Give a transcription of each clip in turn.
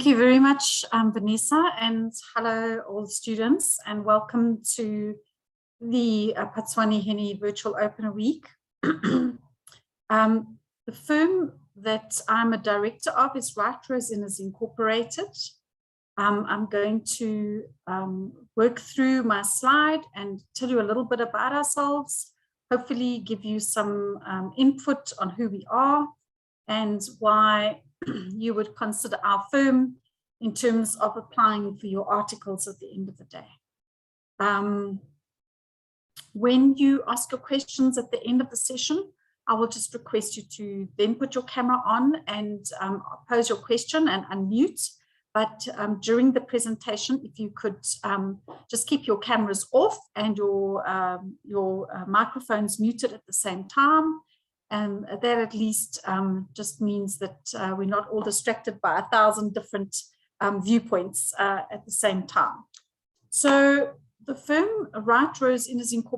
Thank you very much, Vanessa, and hello all students, and welcome to the Phatshoane Virtual Open Week. The firm that I'm a director of is Wright Rose-Innes Inc. I'm going to work through my slide and tell you a little bit about ourselves, hopefully give you some input on who we are and why you would consider our firm in terms of applying for your articles at the end of the day. When you ask your questions at the end of the session, I will just request you to then put your camera on and pose your question and unmute. But during the presentation, if you could just keep your cameras off and your microphones muted at the same time. And that at least just means that we're not all distracted by 1,000 different viewpoints at the same time. So the firm Wright Rose-Innes Inc.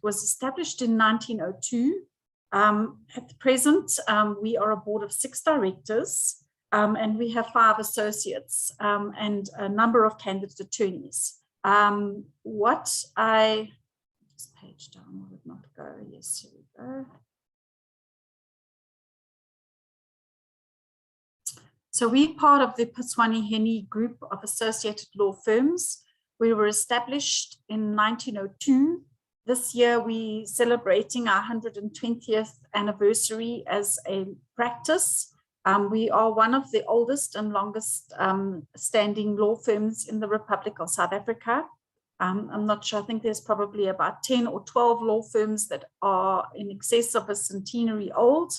was established in 1902. At the present, we are a board of 6 directors and we have 5 associates and a number of candidate attorneys. Just page down, would not go. Yes, here we go. So we're part of the Phatshoane group of associated law firms. We were established in 1902. This year we're celebrating our 120th anniversary as a practice. We are one of the oldest and longest standing law firms in the Republic of South Africa. I'm not sure, I think there's probably about 10 or 12 law firms that are in excess of a centenary old.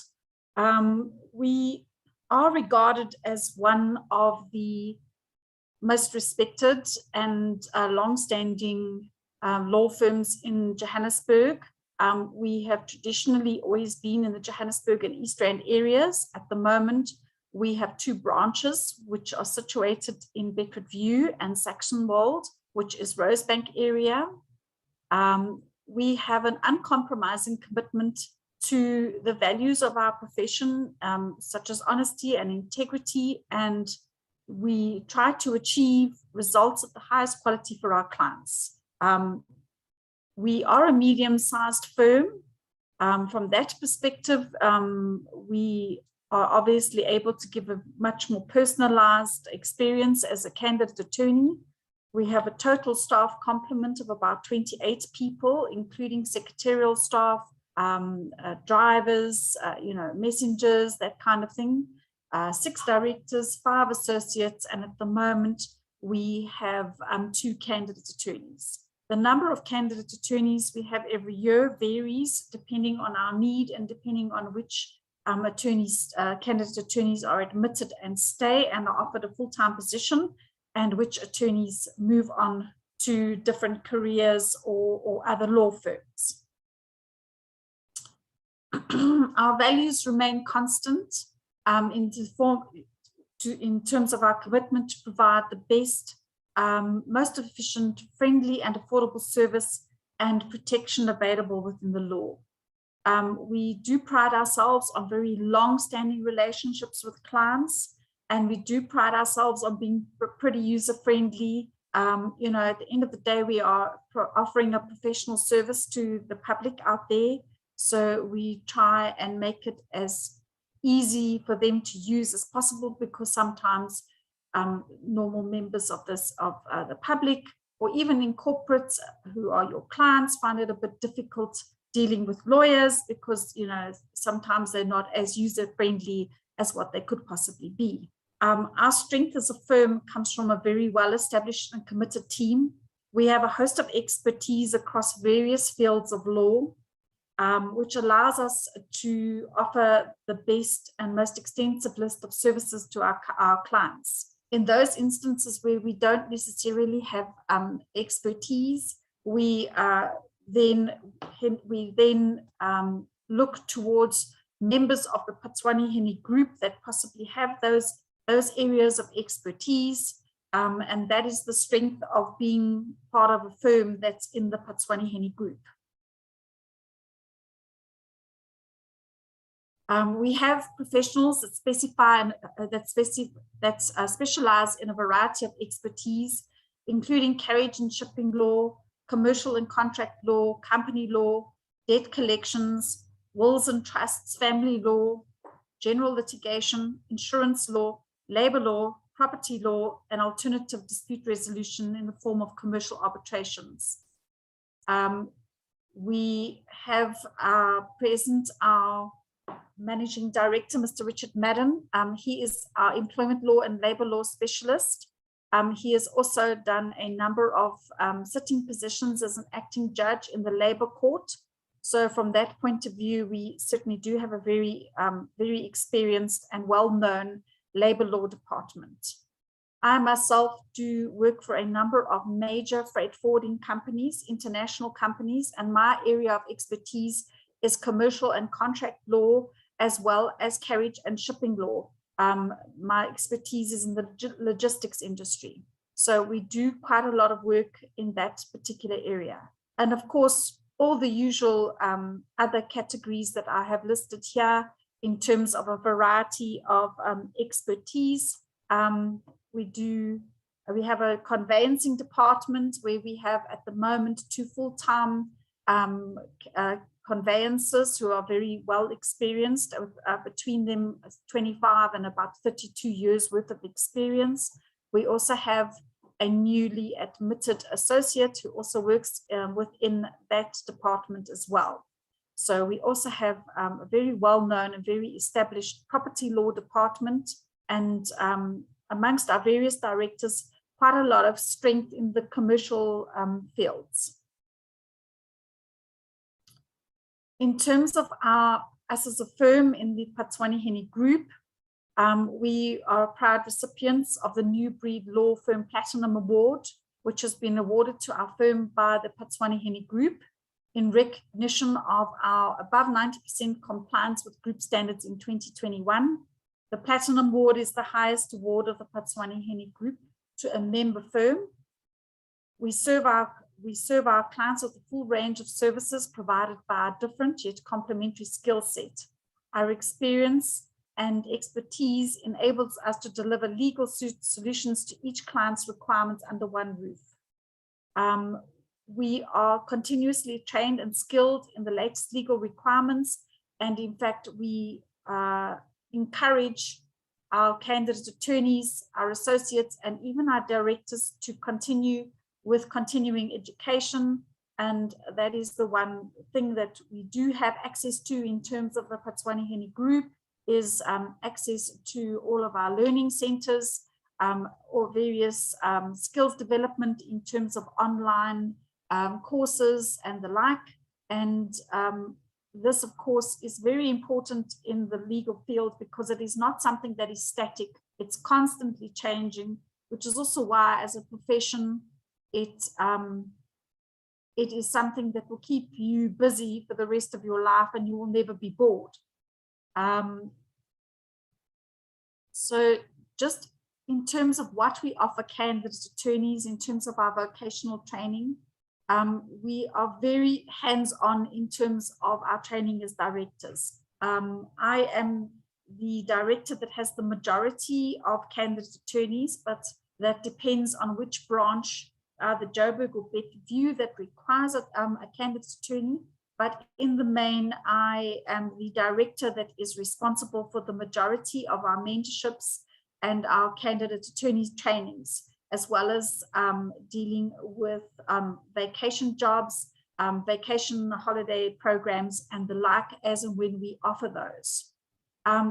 We are regarded as one of the most respected and long-standing law firms in Johannesburg. We have traditionally always been in the Johannesburg and East Rand areas. At the moment, we have 2 branches which are situated in Bedfordview and Saxonwold, which is Rosebank area. We have an uncompromising commitment to the values of our profession, such as honesty and integrity, and we try to achieve results at the highest quality for our clients. We are a medium-sized firm. From that perspective, we are obviously able to give a much more personalized experience as a candidate attorney. We have a total staff complement of about 28 people, including secretarial staff, drivers, messengers, that kind of thing. 6 directors, 5 associates, and at the moment we have 2 candidate attorneys. The number of candidate attorneys we have every year varies depending on our need and depending on which candidate attorneys are admitted and stay and are offered a full-time position, and which attorneys move on to different careers or other law firms. Our values remain constant in terms of our commitment to provide the best, most efficient, friendly and affordable service and protection available within the law. We do pride ourselves on very long-standing relationships with clients, and we do pride ourselves on being pretty user-friendly. At the end of the day, we are offering a professional service to the public out there. So we try and make it as easy for them to use as possible, because sometimes normal members of the public or even in corporates who are your clients find it a bit difficult dealing with lawyers because, sometimes they're not as user-friendly as what they could possibly be. Our strength as a firm comes from a very well-established and committed team. We have a host of expertise across various fields of law, which allows us to offer the best and most extensive list of services to our clients. In those instances where we don't necessarily have expertise, we then look towards members of the Phatshoane group that possibly have those areas of expertise, and that is the strength of being part of a firm that's in the Phatshoane group. We have professionals that specialize in a variety of expertise, including carriage and shipping law, commercial and contract law, company law, debt collections, wills and trusts, family law, general litigation, insurance law, labor law, property law, and alternative dispute resolution in the form of commercial arbitrations. We have present our Managing Director, Mr. Richard Madden. He is our employment law and labor law specialist. He has also done a number of sitting positions as an acting judge in the labor court. So from that point of view, we certainly do have a very experienced and well-known labor law department. I myself do work for a number of major freight forwarding companies, international companies, and my area of expertise is commercial and contract law, as well as carriage and shipping law. My expertise is in the logistics industry. So we do quite a lot of work in that particular area. And of course, all the usual other categories that I have listed here in terms of a variety of expertise. We have a conveyancing department where we have at the moment 2 full-time conveyancers who are very well experienced, between them 25 and about 32 years worth of experience. We also have a newly admitted associate who also works within that department as well. So we also have a very well-known and very established property law department, and amongst our various directors, quite a lot of strength in the commercial fields. In terms of us as a firm in the Phatshoane Henny Group, we are proud recipients of the New Breed Law Firm Platinum Award, which has been awarded to our firm by the Phatshoane Henny Group in recognition of our above 90% compliance with group standards in 2021. The Platinum Award is the highest award of the Phatshoane Henny Group to a member firm. We serve our clients with a full range of services provided by our different yet complementary skill set. Our experience and expertise enables us to deliver legal solutions to each client's requirements under one roof. We are continuously trained and skilled in the latest legal requirements, and in fact, we encourage our candidate attorneys, our associates, and even our directors to continue with continuing education. And that is the one thing that we do have access to in terms of the Phatshoane Henny Group, is access to all of our learning centers or various skills development in terms of online courses and the like. And this, of course, is very important in the legal field because it is not something that is static. It's constantly changing, which is also why, as a profession, it is something that will keep you busy for the rest of your life and you will never be bored. So just in terms of what we offer candidate attorneys, in terms of our vocational training, we are very hands-on in terms of our training as directors. I am the director that has the majority of candidate attorneys, but that depends on which branch, the Joburg or Bedford that requires a candidate attorney. But in the main, I am the director that is responsible for the majority of our mentorships and our candidate attorneys trainings, as well as dealing with vacation jobs, vacation holiday programs, and the like, as and when we offer those.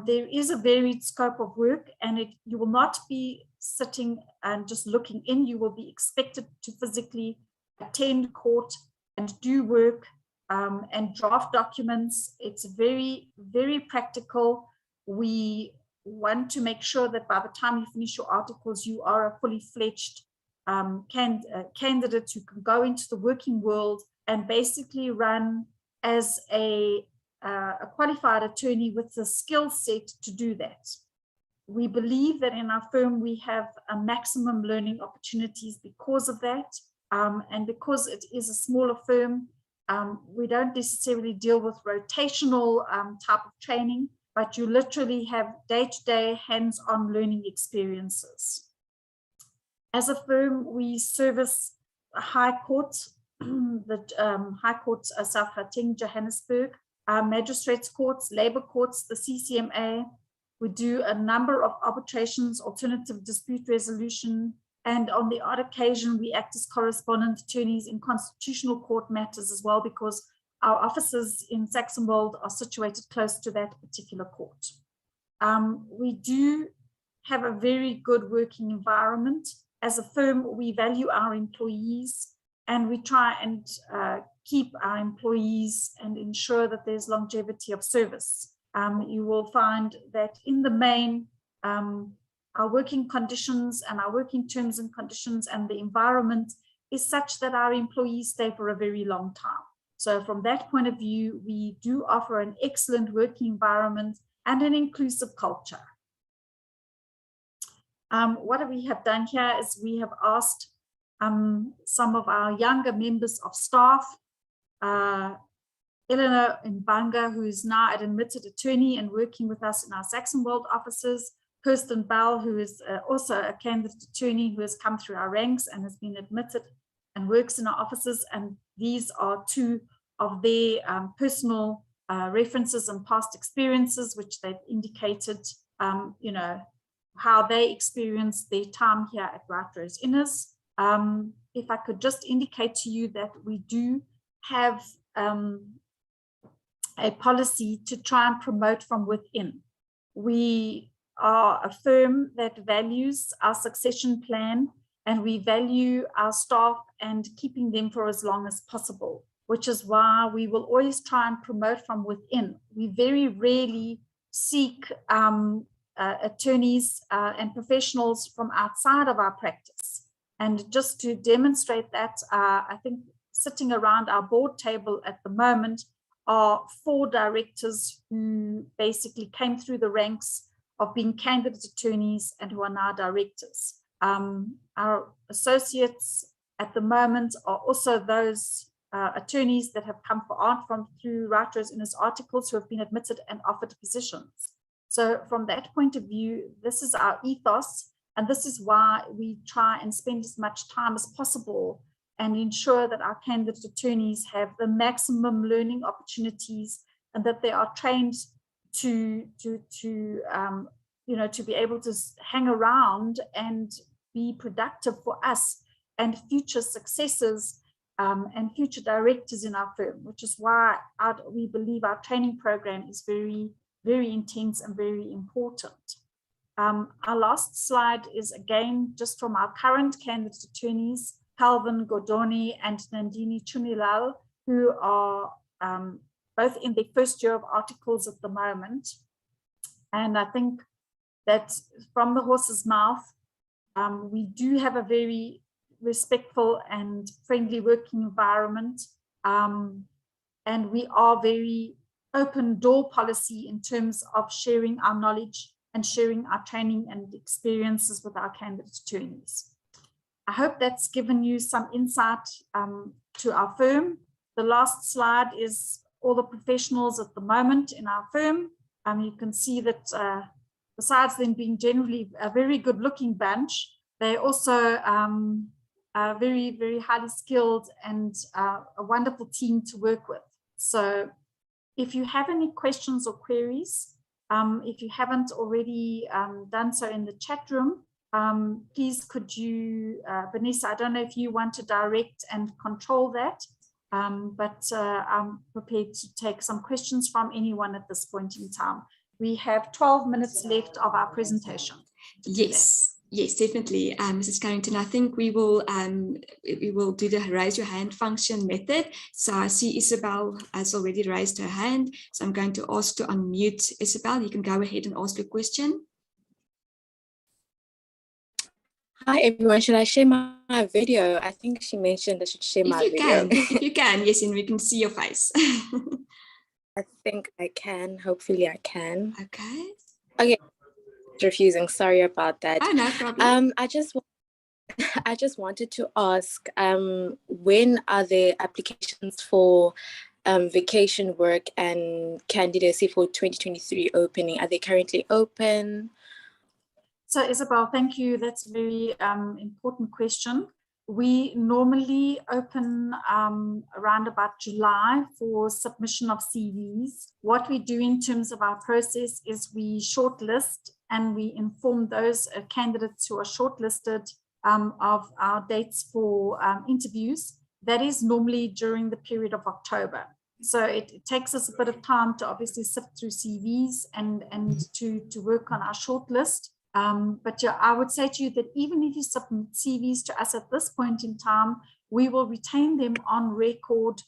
There is a varied scope of work, and you will not be sitting and just looking in. You will be expected to physically attend court and do work and draft documents. It's very, very practical. We want to make sure that by the time you finish your articles, you are a fully fledged candidate who can go into the working world and basically run as a qualified attorney with the skill set to do that. We believe that in our firm, we have a maximum learning opportunities because of that. And because it is a smaller firm, we don't necessarily deal with rotational type of training. but you literally have day-to-day hands-on learning experiences. As a firm, we service High Court, the High Court South Gauteng, Johannesburg, magistrates courts, labor courts, the CCMA. We do a number of arbitrations, alternative dispute resolution, and on the odd occasion, we act as correspondent attorneys in constitutional court matters as well, because our offices in Saxonwold are situated close to that particular court. We do have a very good working environment. As a firm, we value our employees, and we try and keep our employees and ensure that there's longevity of service. You will find that in the main, our working conditions and our working terms and conditions and the environment is such that our employees stay for a very long time. So from that point of view, we do offer an excellent working environment and an inclusive culture. What we have done here is we have asked some of our younger members of staff, Eleanor Mbanga, who is now an admitted attorney and working with us in our Saxonwold offices, Kirsten Bell, who is also a candidate attorney who has come through our ranks and has been admitted and works in our offices. And these are two of their personal references and past experiences, which they've indicated, you know, how they experienced their time here at Wright Rose-Innes. If I could just indicate to you that we do have a policy to try and promote from within. We are a firm that values our succession plan, and we value our staff and keeping them for as long as possible, which is why we will always try and promote from within. We very rarely seek attorneys and professionals from outside of our practice. And just to demonstrate that, I think sitting around our board table at the moment are 4 directors who basically came through the ranks of being candidate attorneys and who are now directors. Our associates at the moment are also those attorneys that have come from through Wright Rose-Innes articles who have been admitted and offered positions. So from that point of view, this is our ethos, and this is why we try and spend as much time as possible and ensure that our candidate attorneys have the maximum learning opportunities and that they are trained to you know, to be able to hang around and be productive for us and future successors and future directors in our firm, which is why we believe our training program is very, very intense and very important. Our last slide is again just from our current candidate attorneys, Calvin Godoni and Nandini Chunilal, who are both in their first year of articles at the moment. And I think that from the horse's mouth, we do have a very respectful and friendly working environment. And we are very open door policy in terms of sharing our knowledge and sharing our training and experiences with our candidate attorneys. I hope that's given you some insight to our firm. The last slide is all the professionals at the moment in our firm. You can see that besides them being generally a very good looking bunch, they're also very, very highly skilled and a wonderful team to work with. So if you have any questions or queries, if you haven't already done so in the chat room, please could you, Vanessa, I don't know if you want to direct and control that, but I'm prepared to take some questions from anyone at this point in time. We have 12 minutes left of our presentation. Yes, yes, definitely. Mrs. Carrington, I think we will do the raise your hand function method. So I see Isabel has already raised her hand. So I'm going to ask to unmute Isabel. You can go ahead and ask your question. Hi everyone, should I share my video? I think she mentioned I should share my video. If you can, yes, and we can see your face. I think I can, hopefully I can. Okay. Okay, refusing, sorry about that. Oh, no problem. I just wanted to ask, when are there applications for vacation work and candidacy for 2023 opening? Are they currently open? So Isabel, thank you. That's a very important question. We normally open around about July for submission of CVs. What we do in terms of our process is we shortlist and we inform those candidates who are shortlisted of our dates for interviews. That is normally during the period of October. So it takes us a bit of time to obviously sift through CVs and to work on our shortlist. But yeah, I would say to you that even if you submit CVs to us at this point in time, we will retain them on record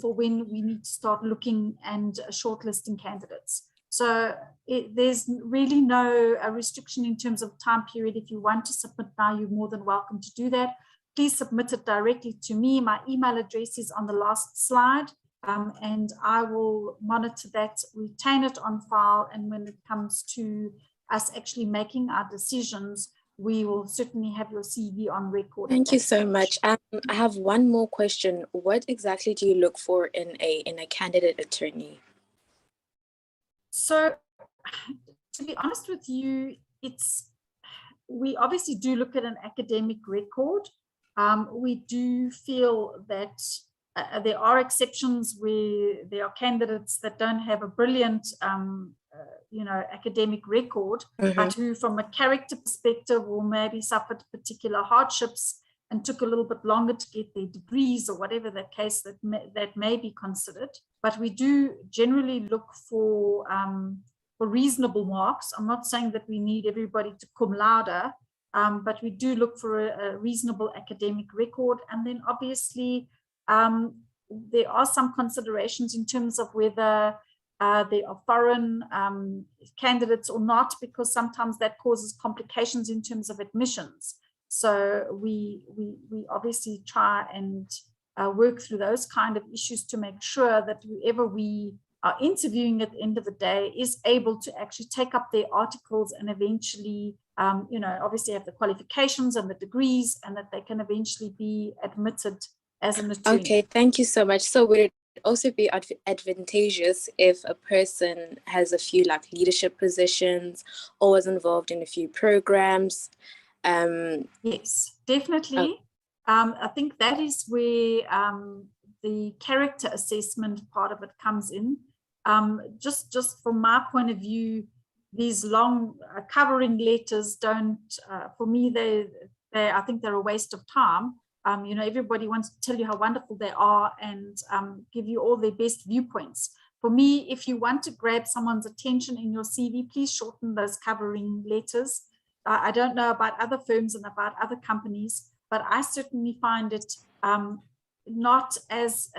for when we need to start looking and shortlisting candidates. So there's really no restriction in terms of time period. If you want to submit now, you're more than welcome to do that. Please submit it directly to me. My email address is on the last slide, and I will monitor that, retain it on file, and when it comes to us actually making our decisions, we will certainly have your CV on record. Thank you so much. I have one more question. What exactly do you look for in a candidate attorney? So, to be honest with you, we obviously do look at an academic record. We do feel that there are exceptions where there are candidates that don't have a brilliant academic record, but who from a character perspective will maybe suffered particular hardships and took a little bit longer to get their degrees or whatever the case that may be considered. But we do generally look for reasonable marks. I'm not saying that we need everybody to cum laude, but we do look for a reasonable academic record. And then obviously there are some considerations in terms of whether they are foreign candidates or not, because sometimes that causes complications in terms of admissions. So we obviously try and work through those kind of issues to make sure that whoever we are interviewing at the end of the day is able to actually take up their articles and eventually, obviously have the qualifications and the degrees, and that they can eventually be admitted as an attorney. Okay, thank you so much. So would it also be advantageous if a person has a few like leadership positions or was involved in a few programs? Yes, definitely. I think that is where the character assessment part of it comes in. Just from my point of view, these long covering letters don't, for me, I think they're a waste of time. Everybody wants to tell you how wonderful they are and give you all their best viewpoints. For me, if you want to grab someone's attention in your CV, please shorten those covering letters. I don't know about other firms and about other companies, but I certainly find it not as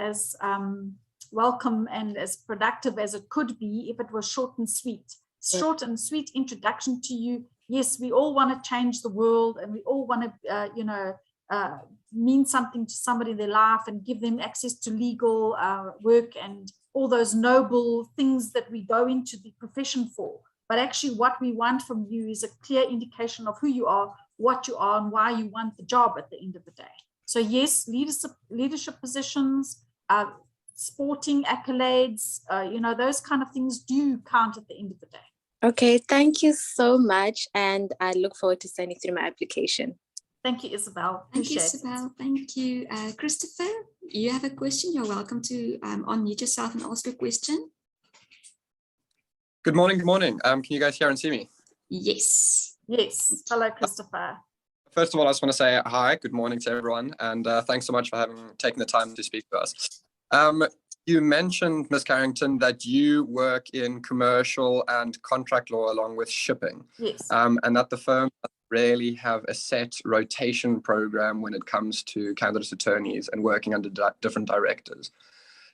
welcome and as productive as it could be if it was short and sweet. Short and sweet introduction to you. Yes, we all want to change the world, and we all want to, mean something to somebody in their life and give them access to legal work and all those noble things that we go into the profession for. But actually what we want from you is a clear indication of who you are, what you are, and why you want the job at the end of the day. So yes, leadership positions, sporting accolades, those kind of things do count at the end of the day. Okay, thank you so much. And I look forward to sending through my application. Thank you, Isabel. Thank you, Isabel. Thank you. Christopher, you have a question. You're welcome to unmute yourself and ask a question. Good morning. Good morning. Can you guys hear and see me? Yes. Yes. Hello, Christopher. First of all, I just want to say hi. Good morning to everyone. And thanks so much for taking the time to speak to us. You mentioned, Ms. Carrington, that you work in commercial and contract law along with shipping. Yes. And that the firm rarely have a set rotation program when it comes to candidate attorneys and working under different directors.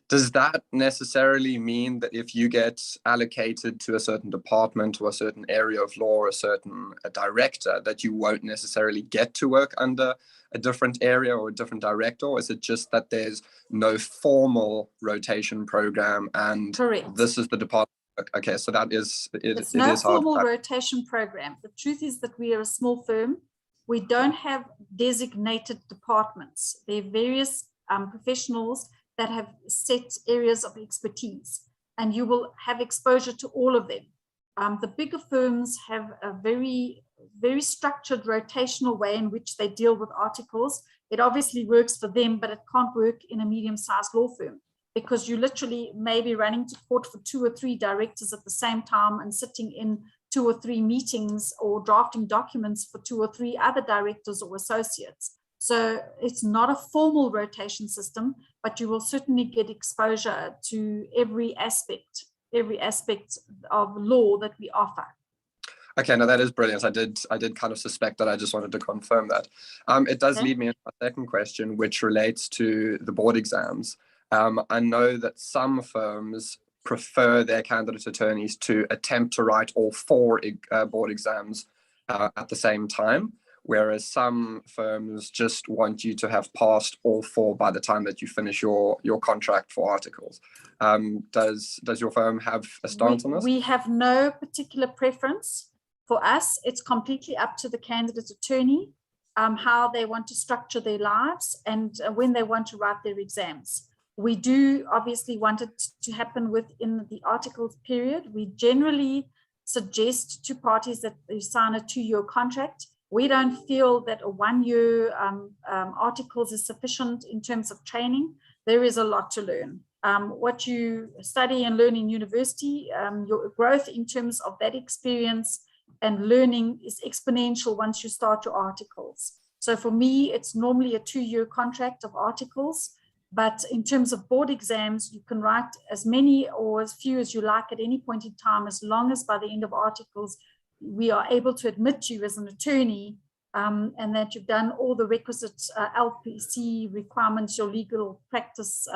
Does that necessarily mean that if you get allocated to a certain department or a certain area of law or a certain director, that you won't necessarily get to work under a different area or a different director? Or is it just that there's no formal rotation program and Correct. This is the department? Okay, so that is it. It's no formal rotation program. The truth is that we are a small firm. We don't have designated departments. There are various professionals that have set areas of expertise, and you will have exposure to all of them. The bigger firms have a very, very structured rotational way in which they deal with articles. It obviously works for them, but it can't work in a medium-sized law firm, because you literally may be running to court for 2 or 3 directors at the same time and sitting in 2 or 3 meetings or drafting documents for 2 or 3 other directors or associates. So it's not a formal rotation system, but you will certainly get exposure to every aspect of law that we offer. Okay, no, that is brilliant. I did kind of suspect that. I just wanted to confirm that. It does lead me into my second question, which relates to the board exams. I know that some firms prefer their candidate attorneys to attempt to write all 4 board exams at the same time, whereas some firms just want you to have passed all 4 by the time that you finish your contract for articles. Does your firm have a stance on this? We have no particular preference. For us, it's completely up to the candidate attorney how they want to structure their lives and when they want to write their exams. We do obviously want it to happen within the articles period. We generally suggest to parties that they sign a 2-year contract. We don't feel that a 1-year articles is sufficient in terms of training. There is a lot to learn. What you study and learn in university, your growth in terms of that experience and learning is exponential once you start your articles. So for me, it's normally a 2-year contract of articles. But in terms of board exams, you can write as many or as few as you like at any point in time, as long as by the end of articles, we are able to admit you as an attorney and that you've done all the requisite LPC requirements, your legal practice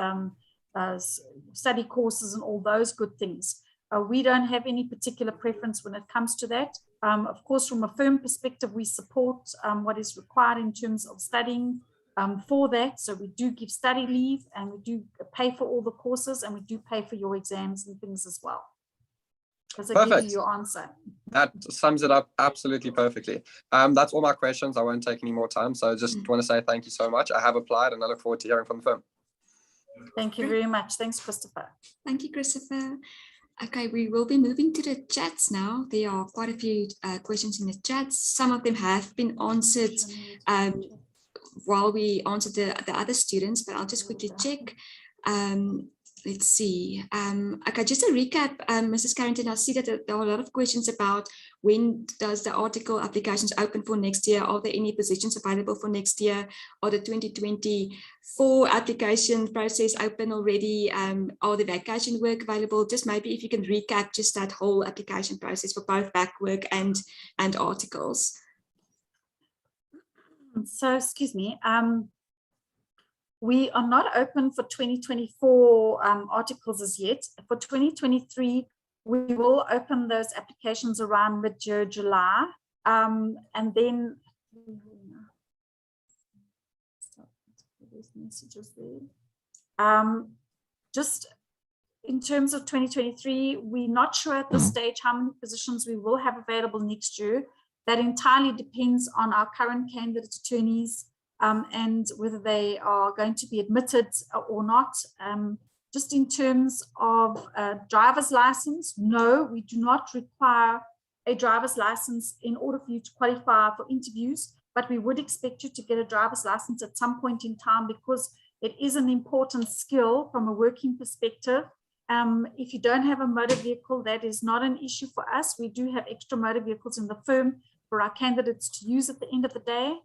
study courses and all those good things. We don't have any particular preference when it comes to that. Of course, from a firm perspective, we support what is required in terms of studying for that. So we do give study leave and we do pay for all the courses and we do pay for your exams and things as well. Does that give you your answer? That sums it up absolutely perfectly. That's all my questions. I won't take any more time. So I just want to say thank you so much. I have applied and I look forward to hearing from the firm. Thank you very much. Thanks, Christopher. Thank you, Christopher. Okay, we will be moving to the chats now. There are quite a few questions in the chats. Some of them have been answered while we answered the other students, but I'll just quickly check. Let's see. Okay, just a recap, Mrs. Carrington, I see that there are a lot of questions about when does the article applications open for next year? Are there any positions available for next year? Are the 2024 application process open already? Are the vacation work available? Just maybe if you can recap just that whole application process for both back work and articles. So, excuse me. We are not open for 2024 articles as yet. For 2023, we will open those applications around mid-year July. And then, just in terms of 2023, we're not sure at this stage how many positions we will have available next year. That entirely depends on our current candidate attorneys and whether they are going to be admitted or not. Just in terms of a driver's license, no, we do not require a driver's license in order for you to qualify for interviews, but we would expect you to get a driver's license at some point in time because it is an important skill from a working perspective. If you don't have a motor vehicle, that is not an issue for us. We do have extra motor vehicles in the firm for our candidates to use at the end of the day.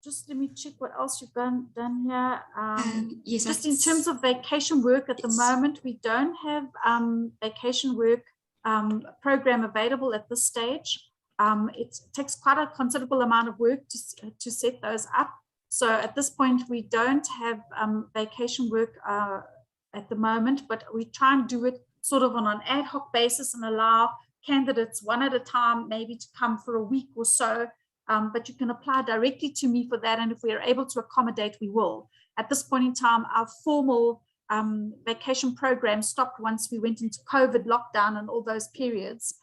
Just let me check what else you've done here. Yes, just in terms of vacation work, at the moment, we don't have vacation work program available at this stage. It takes quite a considerable amount of work to set those up. So at this point, we don't have vacation work at the moment, but we try and do it sort of on an ad hoc basis and allow candidates one at a time, maybe to come for a week or so. But you can apply directly to me for that. And if we are able to accommodate, we will. At this point in time, our formal vacation program stopped once we went into COVID lockdown and all those periods.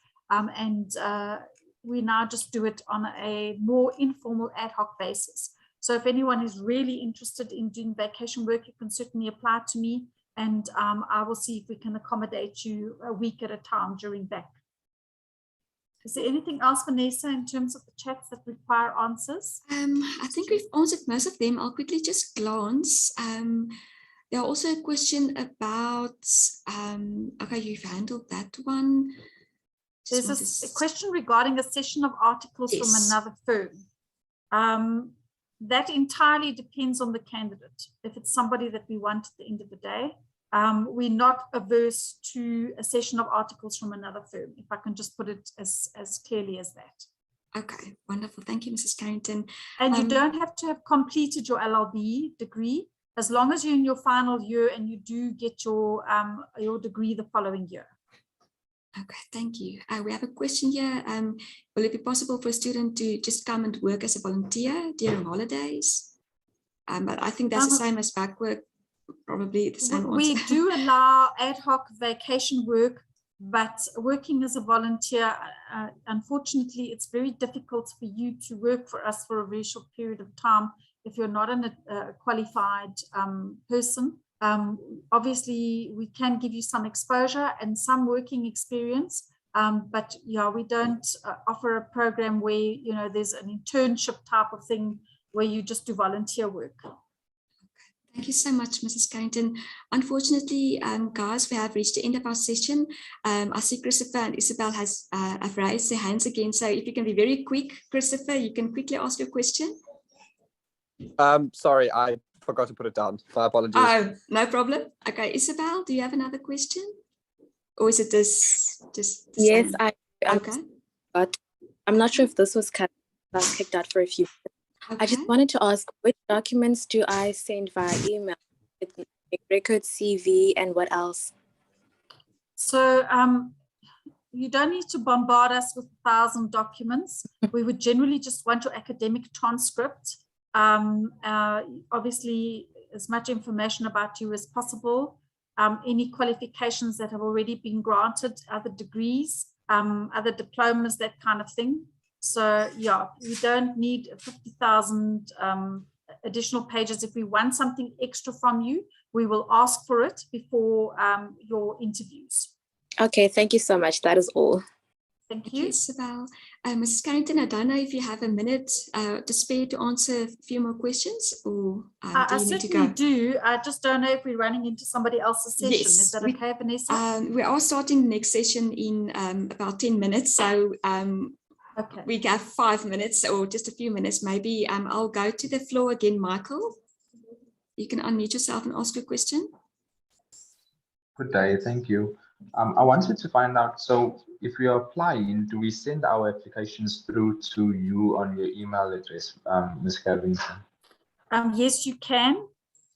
We now just do it on a more informal ad hoc basis. So if anyone is really interested in doing vacation work, you can certainly apply to me, and I will see if we can accommodate you a week at a time during VAC. Is there anything else, Vanessa, in terms of the chats that require answers? I think we've answered most of them. I'll quickly just glance. There are also a question about, okay, you've handled that one. There's a question regarding a session of articles from another firm. That entirely depends on the candidate. If it's somebody that we want at the end of the day, we're not averse to a session of articles from another firm, if I can just put it as clearly as that. Okay, wonderful. Thank you, Mrs. Carrington. And you don't have to have completed your LLB degree, as long as you're in your final year and you do get your degree the following year. Okay, thank you. We have a question here. Will it be possible for a student to just come and work as a volunteer during holidays? But I think that's the same as back work, probably the same. We do allow ad hoc vacation work, but working as a volunteer, unfortunately, it's very difficult for you to work for us for a very short period of time if you're not a qualified person. Obviously, we can give you some exposure and some working experience, but yeah, we don't offer a program where, you know, there's an internship type of thing where you just do volunteer work. Thank you so much, Mrs. Carrington. Unfortunately, guys, we have reached the end of our session. I see Christopher and Isabel have raised their hands again. So if you can be very quick, Christopher, you can quickly ask your question. Sorry, I forgot to put it down. My apologies. Oh, no problem. Okay, Isabel, do you have another question? Or is it this yes, same? Okay. But I'm not sure if this was kicked out for a few minutes. Okay. I just wanted to ask, which documents do I send via email? Record, CV, and what else? So you don't need to bombard us with 1,000 documents. We would generally just want your academic transcript. Obviously, as much information about you as possible. Any qualifications that have already been granted, other degrees, other diplomas, that kind of thing. So yeah, we don't need 50,000 additional pages. If we want something extra from you, we will ask for it before your interviews. Okay, thank you so much. That is all. Thank you. Isabel. Mrs. Carrington, I don't know if you have a minute to spare to answer a few more questions, or do you need to go? I certainly do. I just don't know if we're running into somebody else's session. Yes, is that okay, Vanessa? We are starting the next session in about 10 minutes. So okay. We have 5 minutes or just a few minutes maybe. I'll go to the floor again, Michael. You can unmute yourself and ask your question. Good day, thank you. I wanted to find out, so if we are applying, do we send our applications through to you on your email address, Ms. Carrington? Yes, you can.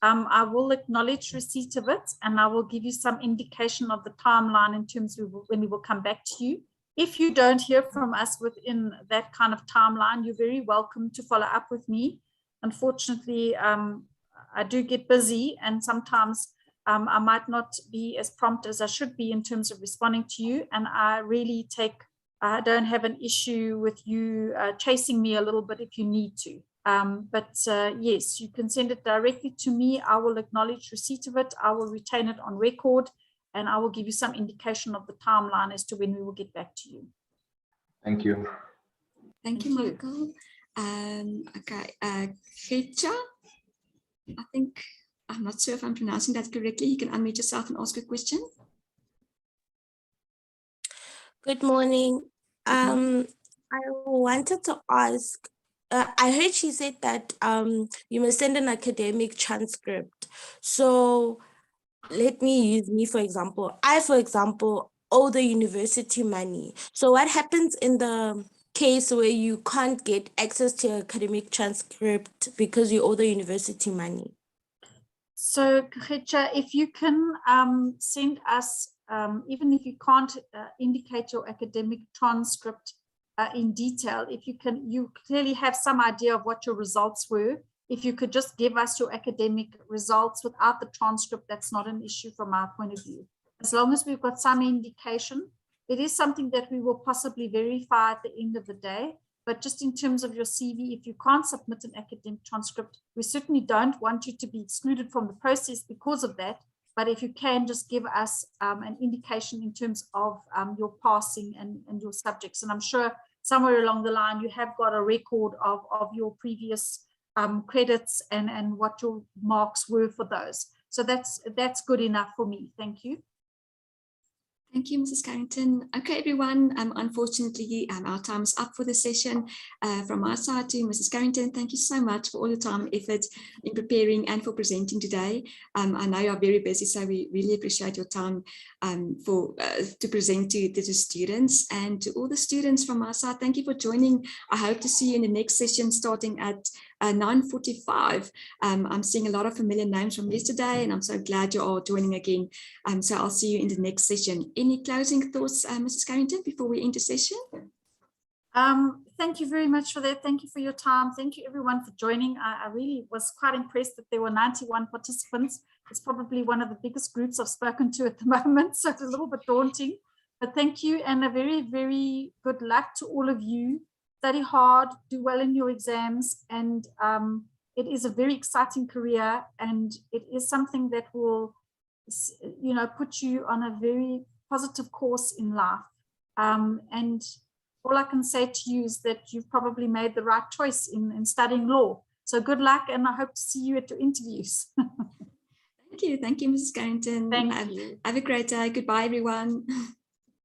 I will acknowledge receipt of it, and I will give you some indication of the timeline in terms of when we will come back to you. If you don't hear from us within that kind of timeline, you're very welcome to follow up with me. Unfortunately, I do get busy, and sometimes I might not be as prompt as I should be in terms of responding to you. And I don't have an issue with you chasing me a little bit if you need to. Yes, you can send it directly to me. I will acknowledge receipt of it. I will retain it on record, and I will give you some indication of the timeline as to when we will get back to you. Thank you. Thank you, Michael. Okay, Gecha, I think, I'm not sure if I'm pronouncing that correctly. You can unmute yourself and ask a question. Good morning. I wanted to ask, I heard she said that you must send an academic transcript. So let me use me, for example. I, for example, owe the university money. So what happens in the case where you can't get access to academic transcript because you owe the university money? So, Gecha, if you can send us, even if you can't indicate your academic transcript in detail, if you can, you clearly have some idea of what your results were. If you could just give us your academic results without the transcript, that's not an issue from our point of view. As long as we've got some indication, it is something that we will possibly verify at the end of the day. But just in terms of your CV, if you can't submit an academic transcript, we certainly don't want you to be excluded from the process because of that. But if you can, just give us an indication in terms of your passing and your subjects. And I'm sure somewhere along the line, you have got a record of your previous credits and what your marks were for those. So that's good enough for me. Thank you. Thank you, Mrs. Carrington. Okay, everyone, unfortunately, our time is up for the session. From our side to Mrs. Carrington, thank you so much for all your time, effort in preparing and for presenting today. I know you are very busy, so we really appreciate your time to present to the students. And to all the students from our side, thank you for joining. I hope to see you in the next session starting at 9:45. I'm seeing a lot of familiar names from yesterday, and I'm so glad you're all joining again. So I'll see you in the next session. Any closing thoughts, Mrs. Carrington, before we end the session? Thank you very much for that. Thank you for your time. Thank you everyone for joining. I really was quite impressed that there were 91 participants. It's probably one of the biggest groups I've spoken to at the moment, so it's a little bit daunting. But thank you, and a very, very good luck to all of you. Study hard, do well in your exams, and it is a very exciting career, and it is something that will, you know, put you on a very positive course in life. And all I can say to you is that you've probably made the right choice in studying law. So good luck, and I hope to see you at your interviews. Thank you, Mrs. Carrington. Thank you. Have a great day. Goodbye, everyone.